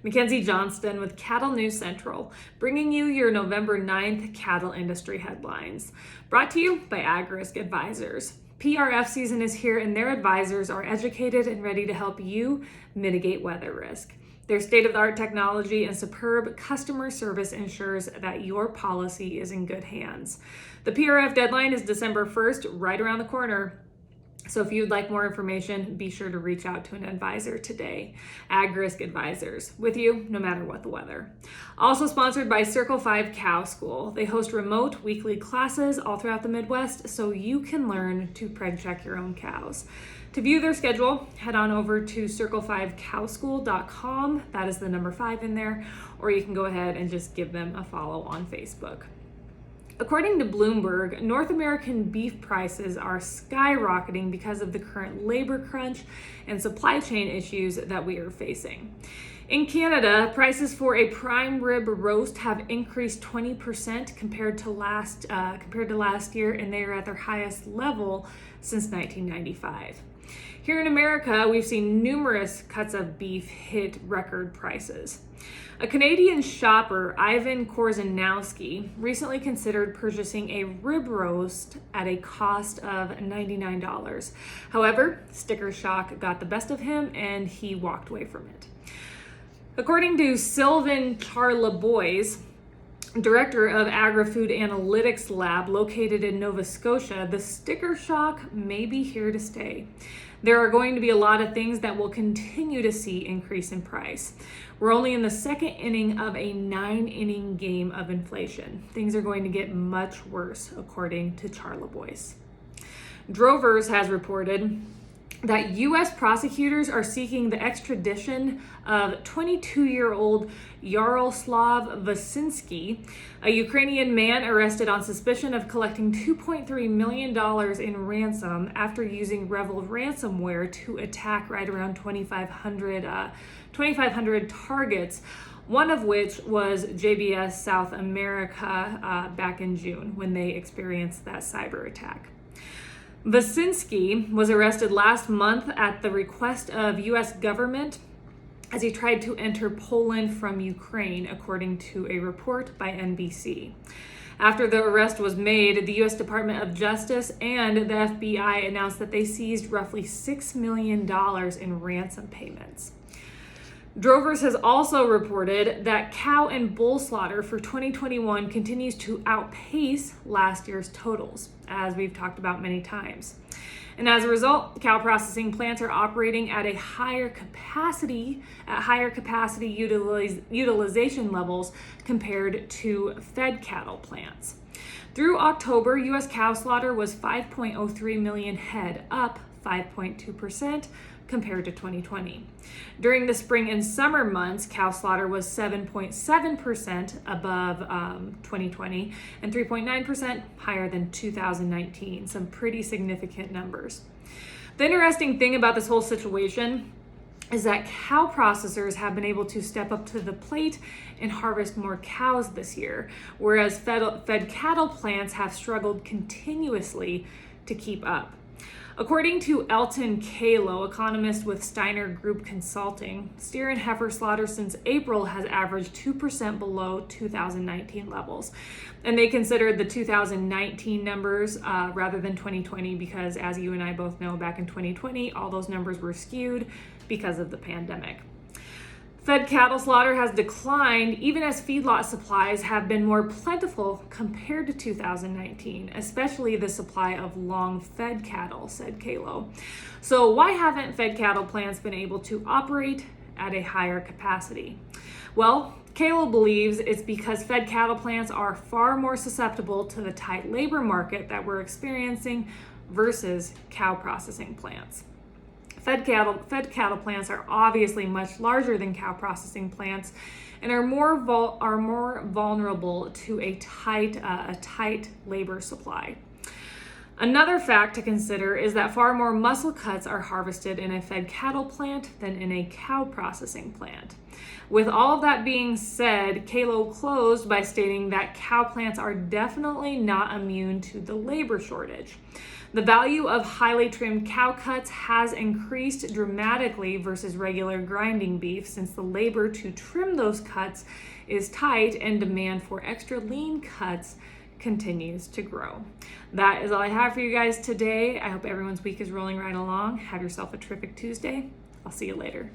Mackenzie Johnston with Cattle News Central, bringing you your November 9th cattle industry headlines. Brought to you by AgRisk Advisors. PRF season is here and their advisors are educated and ready to help you mitigate weather risk. Their state-of-the-art technology and superb customer service ensures that your policy is in good hands. The PRF deadline is December 1st, right around the corner. So if you'd like more information, be sure to reach out to an advisor today. AgRisk Advisors, with you no matter what the weather. Also sponsored by Circle 5 Cow School. They host remote weekly classes all throughout the Midwest so you can learn to preg check your own cows. To view their schedule, head on over to circle5cowschool.com. That is the number 5 in there, or you can go ahead and just give them a follow on Facebook. According to Bloomberg, North American beef prices are skyrocketing because of the current labor crunch and supply chain issues that we are facing. In Canada, prices for a prime rib roast have increased 20% compared to last year, and they are at their highest level since 1995. Here in America, we've seen numerous cuts of beef hit record prices. A Canadian shopper, Ivan Korzanowski, recently considered purchasing a rib roast at a cost of $99. However, sticker shock got the best of him and he walked away from it. According to Sylvain Charlebois, Director of Agri-Food Analytics Lab located in Nova Scotia, the sticker shock may be here to stay. There are going to be a lot of things that will continue to see increase in price. We're only in the second inning of a 9-inning game of inflation. Things are going to get much worse, according to Charlebois. Drovers has reported that U.S. prosecutors are seeking the extradition of 22-year-old Yaroslav Vasinski, a Ukrainian man arrested on suspicion of collecting $2.3 million in ransom after using Revel ransomware to attack right around 2,500 targets, one of which was JBS South America back in June when they experienced that cyber attack. Vasinski was arrested last month at the request of U.S. government as he tried to enter Poland from Ukraine, according to a report by NBC. After the arrest was made, the U.S. Department of Justice and the FBI announced that they seized roughly $6 million in ransom payments. Drovers has also reported that cow and bull slaughter for 2021 continues to outpace last year's totals, as we've talked about many times. And as a result, cow processing plants are operating at a higher capacity utilization levels compared to fed cattle plants. Through October, U.S. cow slaughter was 5.03 million head, up 5.2%. compared to 2020. During the spring and summer months, cow slaughter was 7.7% above 2020 and 3.9% higher than 2019. Some pretty significant numbers. The interesting thing about this whole situation is that cow processors have been able to step up to the plate and harvest more cows this year, whereas fed cattle plants have struggled continuously to keep up. According to Elton Kalo, economist with Steiner Group Consulting, steer and heifer slaughter since April has averaged 2% below 2019 levels. And they considered the 2019 numbers rather than 2020 because, as you and I both know, back in 2020, all those numbers were skewed because of the pandemic. Fed cattle slaughter has declined even as feedlot supplies have been more plentiful compared to 2019, especially the supply of long-fed cattle, said Kalo. So why haven't fed cattle plants been able to operate at a higher capacity? Well, Kalo believes it's because fed cattle plants are far more susceptible to the tight labor market that we're experiencing versus cow processing plants. Fed cattle plants are obviously much larger than cow processing plants and are more vulnerable to a tight labor supply. Another fact to consider is that far more muscle cuts are harvested in a fed cattle plant than in a cow processing plant. With all of that being said, Kalo closed by stating that cow plants are definitely not immune to the labor shortage. The value of highly trimmed cow cuts has increased dramatically versus regular grinding beef since the labor to trim those cuts is tight and demand for extra lean cuts continues to grow. That is all I have for you guys today. I hope everyone's week is rolling right along. Have yourself a terrific Tuesday. I'll see you later.